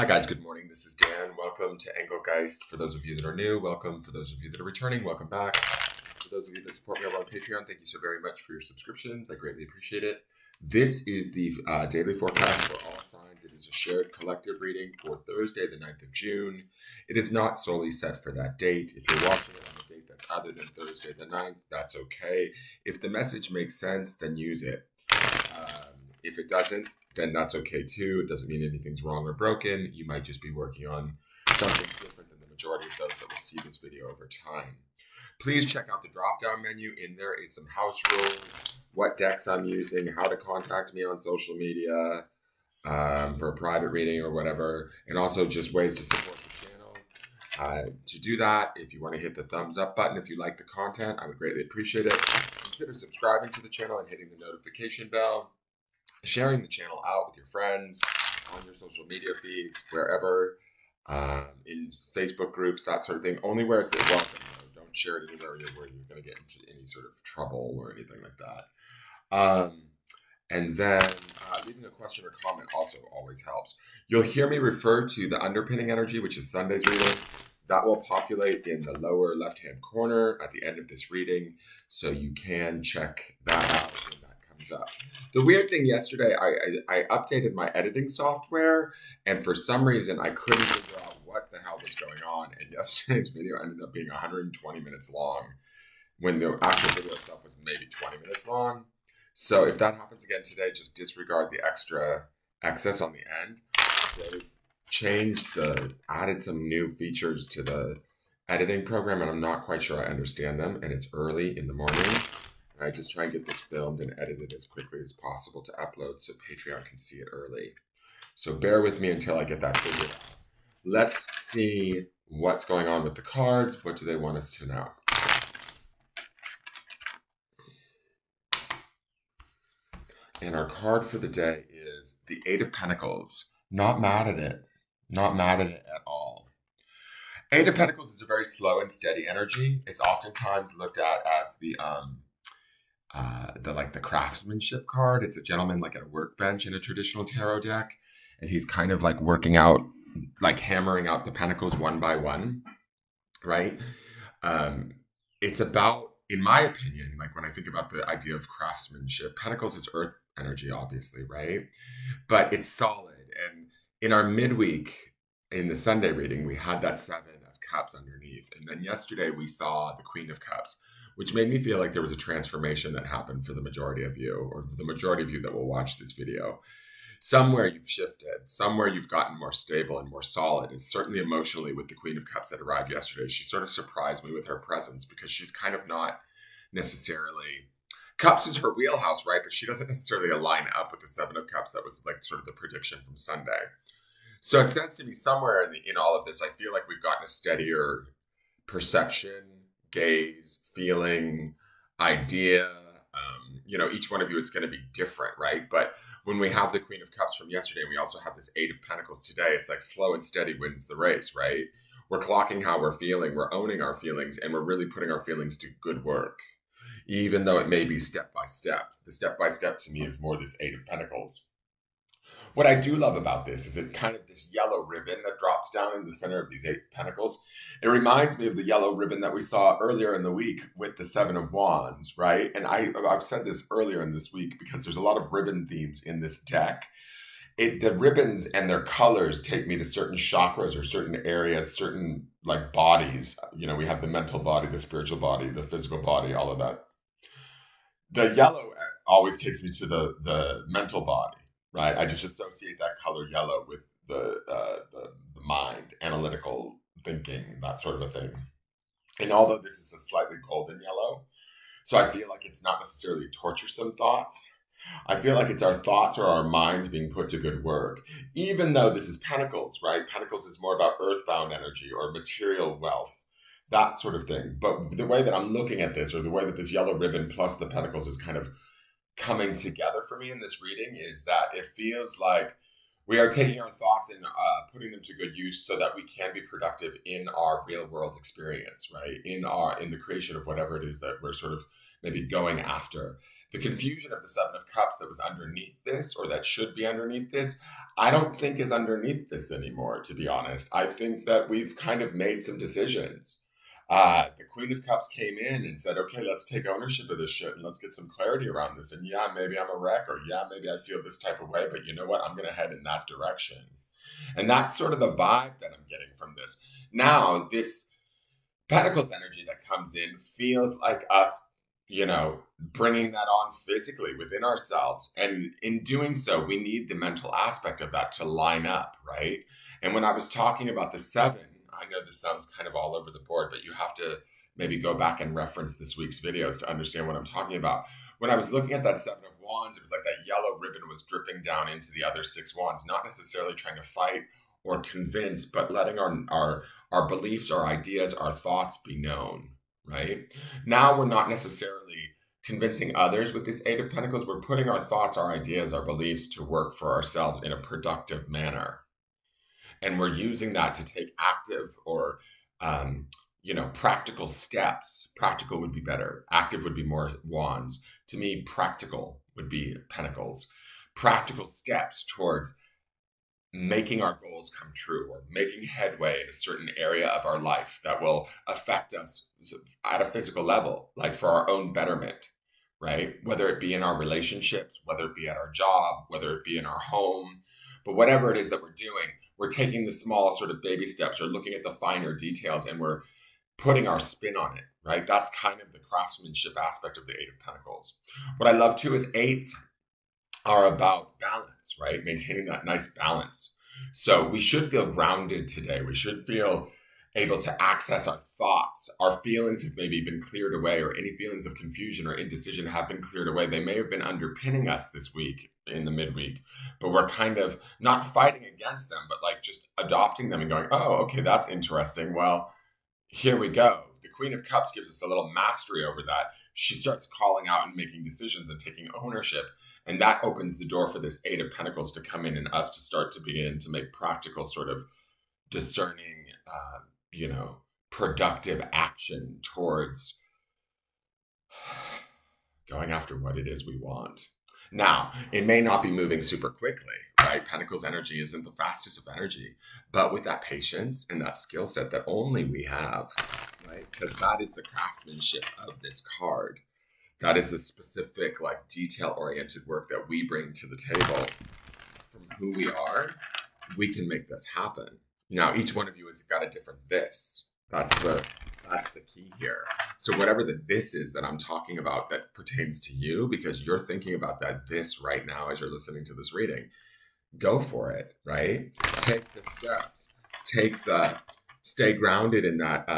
Hi guys, good morning. This is Dan. Welcome to Engelgeist. For those of you that are new, welcome. For those of you that are returning, welcome back. For those of you that support me over on Patreon, thank you so very much for your subscriptions. I greatly appreciate it. This is the daily forecast for all signs. It is a shared collective reading for Thursday, the 9th of June. It is not solely set for that date. If you're watching it on a date that's other than Thursday the 9th, that's okay. If the message makes sense, then use it. If it doesn't, then that's okay too. It doesn't mean anything's wrong or broken. You might just be working on something different than the majority of those that will see this video over time. Please check out the drop-down menu. In there is some house rules, what decks I'm using, how to contact me on social media for a private reading or whatever, and also just ways to support the channel. To do that, if you want to hit the thumbs up button, if you like the content, I would greatly appreciate it. Consider subscribing to the channel and hitting the notification bell. Sharing the channel out with your friends, on your social media feeds, wherever, in Facebook groups, that sort of thing. Only where it's welcome. Don't share it anywhere where you're going to get into any sort of trouble or anything like that. And then leaving a question or comment also always helps. You'll hear me refer to the underpinning energy, which is Sunday's reading. That will populate in the lower left-hand corner at the end of this reading, so you can check that out when that comes up. The weird thing yesterday, I updated my editing software, and for some reason I couldn't figure out what the hell was going on, and yesterday's video ended up being 120 minutes long when the actual video itself was maybe 20 minutes long. So if that happens again today, just disregard the extra excess on the end. They added some new features to the editing program, and I'm not quite sure I understand them, and it's early in the morning. I just try and get this filmed and edited as quickly as possible to upload so Patreon can see it early. So bear with me until I get that figured out. Let's see what's going on with the cards. What do they want us to know? And our card for the day is the Eight of Pentacles. Not mad at it. Not mad at it at all. Eight of Pentacles is a very slow and steady energy. It's oftentimes looked at as the craftsmanship card. It's a gentleman like at a workbench in a traditional tarot deck, and he's kind of like working out, like hammering out the pentacles one by one, right? It's about, in my opinion, like when I think about the idea of craftsmanship, pentacles is earth energy, obviously, right? But it's solid. And in our midweek, in the Sunday reading, we had that Seven of Cups underneath. And then yesterday we saw the Queen of Cups, which made me feel like there was a transformation that happened for the majority of you, or the majority of you that will watch this video. Somewhere you've shifted, somewhere you've gotten more stable and more solid. And certainly emotionally with the Queen of Cups that arrived yesterday, she sort of surprised me with her presence because she's kind of not necessarily... Cups is her wheelhouse, right? But she doesn't necessarily align up with the Seven of Cups. That was like sort of the prediction from Sunday. So it says to me somewhere in all of this, I feel like we've gotten a steadier perception, gaze, feeling, idea. Each one of you, it's going to be different, right? But when we have the Queen of Cups from yesterday, and we also have this Eight of Pentacles today, it's like slow and steady wins the race, right? We're clocking how we're feeling, we're owning our feelings, and we're really putting our feelings to good work, even though it may be step by step. The step by step to me is more this Eight of Pentacles. What I do love about this is it kind of this yellow ribbon that drops down in the center of these Eight Pentacles. It reminds me of the yellow ribbon that we saw earlier in the week with the Seven of Wands, right? And I've said this earlier in this week because there's a lot of ribbon themes in this deck. The ribbons and their colors take me to certain chakras or certain areas, certain like bodies. We have the mental body, the spiritual body, the physical body, all of that. The yellow always takes me to the mental body. Right, I just associate that color yellow with the mind, analytical thinking, that sort of a thing. And although this is a slightly golden yellow, so I feel like it's not necessarily torturesome thoughts. I feel like it's our thoughts or our mind being put to good work. Even though this is Pentacles, right? Pentacles is more about earthbound energy or material wealth, that sort of thing. But the way that I'm looking at this, or the way that this yellow ribbon plus the Pentacles is kind of coming together for me in this reading, is that it feels like We are taking our thoughts and putting them to good use so that we can be productive in our real world experience, right? In the creation of whatever it is that we're sort of maybe going after. The confusion of the Seven of Cups that was underneath this, or that should be underneath this, I don't think is underneath this anymore, to be honest. I think that we've kind of made some decisions. The Queen of Cups came in and said, okay, let's take ownership of this shit and let's get some clarity around this. And yeah, maybe I'm a wreck, or yeah, maybe I feel this type of way, but you know what? I'm going to head in that direction. And that's sort of the vibe that I'm getting from this. Now, this Pentacles energy that comes in feels like us, bringing that on physically within ourselves. And in doing so, we need the mental aspect of that to line up, right? And when I was talking about the seven, I know this sounds kind of all over the board, but you have to maybe go back and reference this week's videos to understand what I'm talking about. When I was looking at that Seven of Wands, it was like that yellow ribbon was dripping down into the other six wands, not necessarily trying to fight or convince, but letting our beliefs, our ideas, our thoughts be known, right? Now we're not necessarily convincing others with this Eight of Pentacles. We're putting our thoughts, our ideas, our beliefs to work for ourselves in a productive manner. And we're using that to take active or, practical steps. Practical would be better. Active would be more wands. To me, practical would be pentacles. Practical steps towards making our goals come true, or making headway in a certain area of our life that will affect us at a physical level, like for our own betterment, right? Whether it be in our relationships, whether it be at our job, whether it be in our home, but whatever it is that we're doing, we're taking the small sort of baby steps or looking at the finer details and we're putting our spin on it, right? That's kind of the craftsmanship aspect of the Eight of Pentacles. What I love too is eights are about balance, right? Maintaining that nice balance. So we should feel grounded today. We should feel able to access our thoughts. Our feelings have maybe been cleared away, or any feelings of confusion or indecision have been cleared away. They may have been underpinning us this week in the midweek, but we're kind of not fighting against them, but like just adopting them and going, oh, okay, that's interesting. Well, here we go. The Queen of Cups gives us a little mastery over that. She starts calling out and making decisions and taking ownership. And that opens the door for this Eight of Pentacles to come in and us to start to begin to make practical sort of discerning, productive action towards going after what it is we want. Now, it may not be moving super quickly, right? Pentacles energy isn't the fastest of energy, but with that patience and that skill set that only we have, right? Because that is the craftsmanship of this card. That is the specific, like, detail-oriented work that we bring to the table. From who we are, we can make this happen. Now, each one of you has got a different this. That's the key here. So whatever the this is that I'm talking about that pertains to you, because you're thinking about that this right now as you're listening to this reading, go for it, right? Take the steps. Stay grounded in that,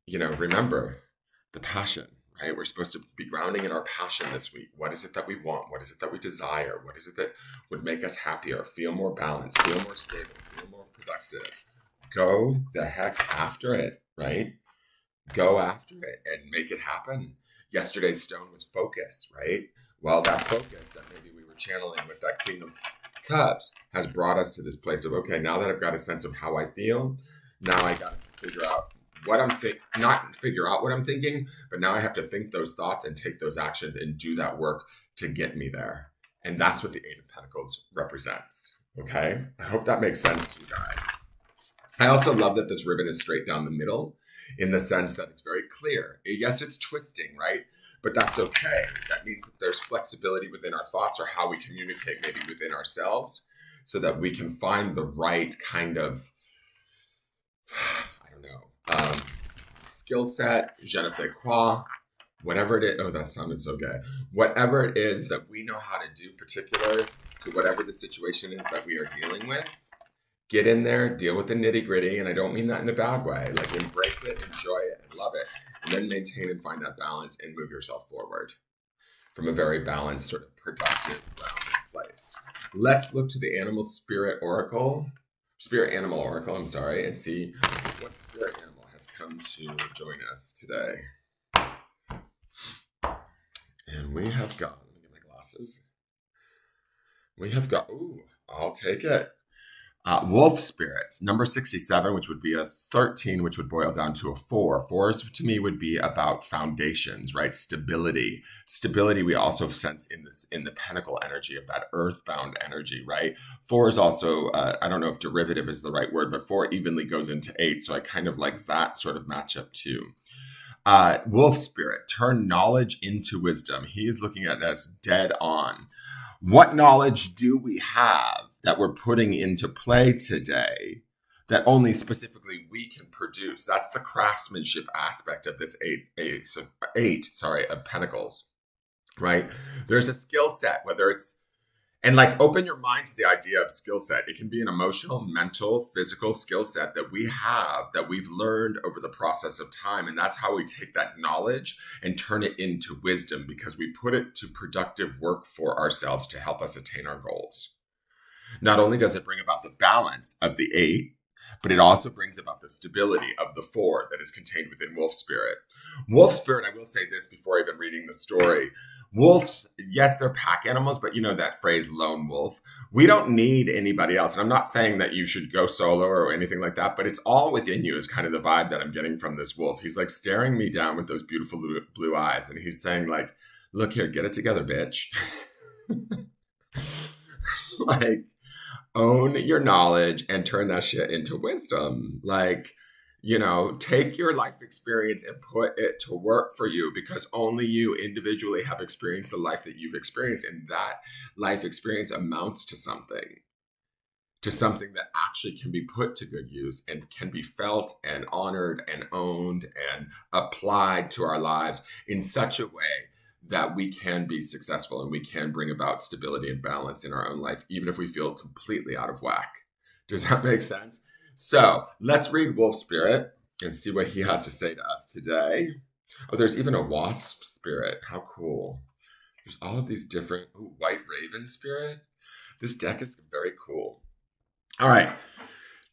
remember the passion, right? We're supposed to be grounding in our passion this week. What is it that we want? What is it that we desire? What is it that would make us happier, feel more balanced, feel more stable, feel more productive? Go the heck after it, right? Go after it and make it happen. Yesterday's stone was focus, right? Well, that focus that maybe we were channeling with that Queen of Cups has brought us to this place of, okay, now that I've got a sense of how I feel, now I got to figure out what I'm not figure out what I'm thinking, but now I have to think those thoughts and take those actions and do that work to get me there. And that's what the Eight of Pentacles represents. Okay? I hope that makes sense to you guys. I also love that this ribbon is straight down the middle, in the sense that it's very clear. Yes, it's twisting, right? But that's okay. That means that there's flexibility within our thoughts, or how we communicate maybe within ourselves, so that we can find the right kind of, skill set, je ne sais quoi, whatever it is. Oh, that sounded so good. Whatever it is that we know how to do, particular to whatever the situation is that we are dealing with, get in there, deal with the nitty gritty. And I don't mean that in a bad way. Like, embrace it, enjoy it, and love it. And then maintain and find that balance and move yourself forward from a very balanced, sort of productive, grounded place. Let's look to the Spirit Animal Oracle, and see what spirit animal has come to join us today. And we have got, let me get my glasses. We have got, I'll take it. Wolf spirit, number 67, which would be a 13, which would boil down to a 4. Fours to me would be about foundations, right? Stability. Stability we also sense in the pentacle energy of that earthbound energy, right? 4 is also, I don't know if derivative is the right word, but 4 evenly goes into 8. So I kind of like that sort of matchup too. Wolf spirit, turn knowledge into wisdom. He is looking at it as dead on. What knowledge do we have that we're putting into play today that only specifically we can produce? That's the craftsmanship aspect of this eight of pentacles, right? There's a skill set, whether it's, and like open your mind to the idea of skill set. It can be an emotional, mental, physical skill set that we have that we've learned over the process of time. And that's how we take that knowledge and turn it into wisdom, because we put it to productive work for ourselves to help us attain our goals. Not only does it bring about the balance of the 8, but it also brings about the stability of the 4 that is contained within wolf spirit. Wolf spirit, I will say this before even reading the story. Wolves, yes, they're pack animals, but you know that phrase, lone wolf. We don't need anybody else. And I'm not saying that you should go solo or anything like that, but it's all within you is kind of the vibe that I'm getting from this wolf. He's like staring me down with those beautiful blue eyes. And he's saying like, look here, get it together, bitch. Like, own your knowledge and turn that shit into wisdom. Like, you know, take your life experience and put it to work for you, because only you individually have experienced the life that you've experienced. And that life experience amounts to something that actually can be put to good use and can be felt and honored and owned and applied to our lives in such a way that we can be successful and we can bring about stability and balance in our own life, even if we feel completely out of whack. Does that make sense? So let's read Wolf Spirit and see what he has to say to us today. Oh, there's even a Wasp Spirit. How cool. There's all of these different, White Raven Spirit. This deck is very cool. All right.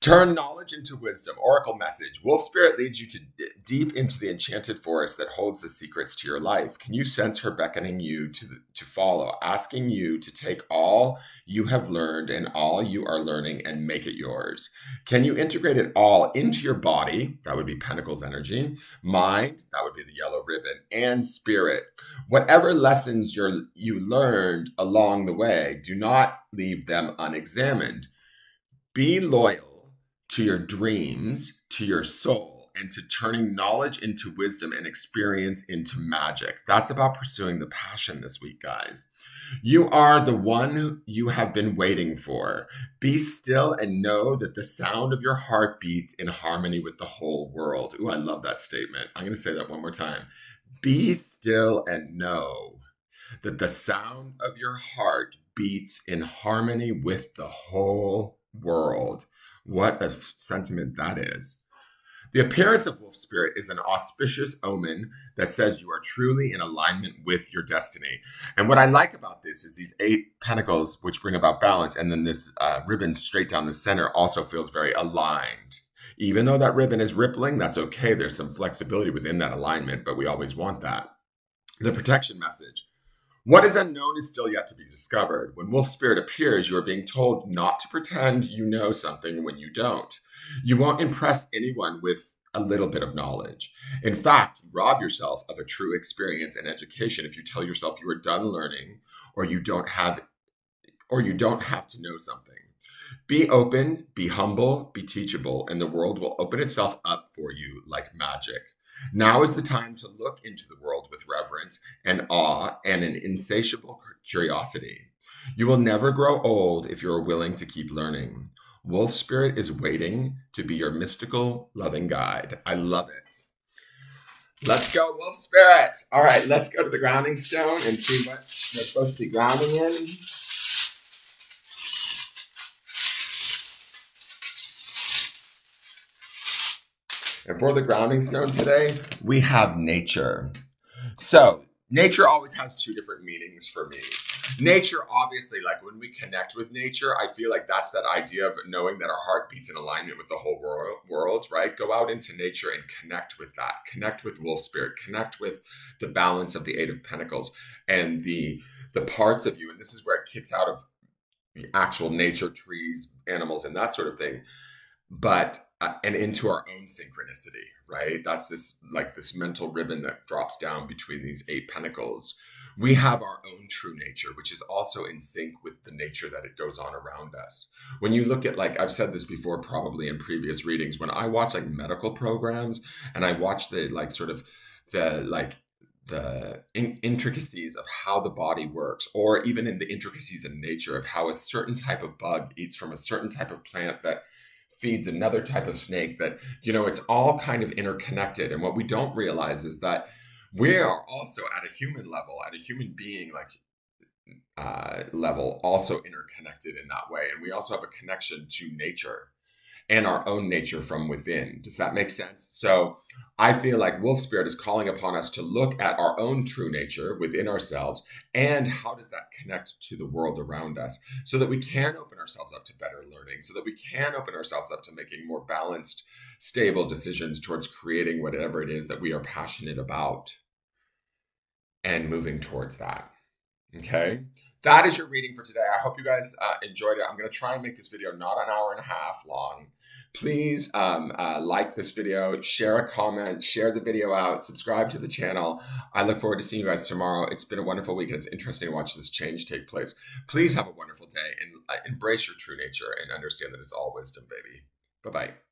Turn knowledge into wisdom. Oracle message. Wolf Spirit leads you to deep into the enchanted forest that holds the secrets to your life. Can you sense her beckoning you to follow, asking you to take all you have learned and all you are learning and make it yours? Can you integrate it all into your body? That would be Pentacles energy. Mind, that would be the yellow ribbon, and spirit. Whatever lessons you learned along the way, do not leave them unexamined. Be loyal to your dreams, to your soul, and to turning knowledge into wisdom and experience into magic. That's about pursuing the passion this week, guys. You are the one you have been waiting for. Be still and know that the sound of your heart beats in harmony with the whole world. Ooh, I love that statement. I'm going to say that one more time. Be still and know that the sound of your heart beats in harmony with the whole world. What a sentiment that is. The appearance of wolf spirit is an auspicious omen that says you are truly in alignment with your destiny. And what I like about this is these 8 pentacles, which bring about balance, and then this ribbon straight down the center also feels very aligned. Even though that ribbon is rippling, that's okay. There's some flexibility within that alignment, but we always want that. The protection message. What is unknown is still yet to be discovered. When wolf spirit appears, you are being told not to pretend you know something when you don't. You won't impress anyone with a little bit of knowledge. In fact, you rob yourself of a true experience and education if you tell yourself you are done learning or you don't have to know something. Be open, be humble, be teachable, and the world will open itself up for you like magic. Now is the time to look into the world with reverence and awe and an insatiable curiosity. You will never grow old if you are willing to keep learning. Wolf Spirit is waiting to be your mystical, loving guide. I love it. Let's go, Wolf Spirit. All right, let's go to the grounding stone and see what they're supposed to be grounding in. And for the grounding stone today, we have nature. So nature always has 2 different meanings for me. Nature, obviously, like when we connect with nature, I feel like that's that idea of knowing that our heart beats in alignment with the whole world, right? Go out into nature and connect with that. Connect with wolf spirit. Connect with the balance of the 8 of pentacles and the parts of you. And this is where it kicks out of actual nature, trees, animals, and that sort of thing, but and into our own synchronicity, right? That's this like this mental ribbon that drops down between these eight pentacles. We have our own true nature, which is also in sync with the nature that it goes on around us. When you look at, like I've said this before, probably in previous readings, when I watch like medical programs and I watch the like sort of the like the intricacies of how the body works, or even in the intricacies of nature of how a certain type of bug eats from a certain type of plant that feeds another type of snake, that it's all kind of interconnected. And what we don't realize is that we are also at a human level, at a human being like level, also interconnected in that way, and we also have a connection to nature and our own nature from within. Does that make sense? So I feel like Wolf Spirit is calling upon us to look at our own true nature within ourselves, and how does that connect to the world around us, so that we can open ourselves up to better learning, so that we can open ourselves up to making more balanced, stable decisions towards creating whatever it is that we are passionate about and moving towards that. Okay, that is your reading for today. I hope you guys enjoyed it. I'm going to try and make this video not an hour and a half long. Please like this video, share a comment, share the video out, subscribe to the channel. I look forward to seeing you guys tomorrow. It's been a wonderful week, and it's interesting to watch this change take place. Please have a wonderful day, and embrace your true nature and understand that it's all wisdom, baby. Bye-bye.